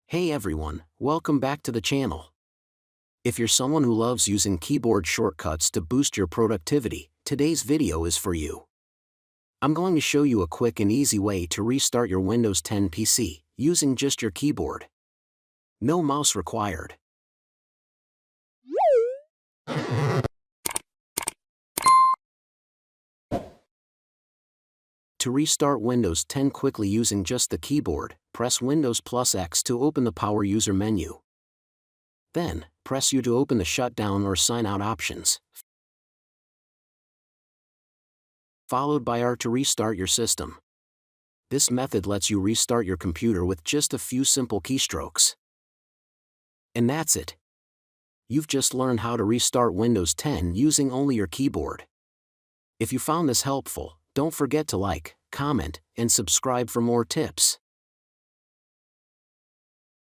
Hey everyone, welcome back to the channel. If you're someone who loves using keyboard shortcuts to boost your productivity, today's video is for you. I'm going to show you a quick and easy way to restart your Windows 10 PC, using just your keyboard. No mouse required. To restart Windows 10 quickly using just the keyboard, press Windows plus X to open the Power User menu. Then, press U to open the shutdown or sign out options, followed by R to restart your system. This method lets you restart your computer with just a few simple keystrokes. And that's it. You've just learned how to restart Windows 10 using only your keyboard. If you found this helpful, don't forget to like, comment, and subscribe for more tips.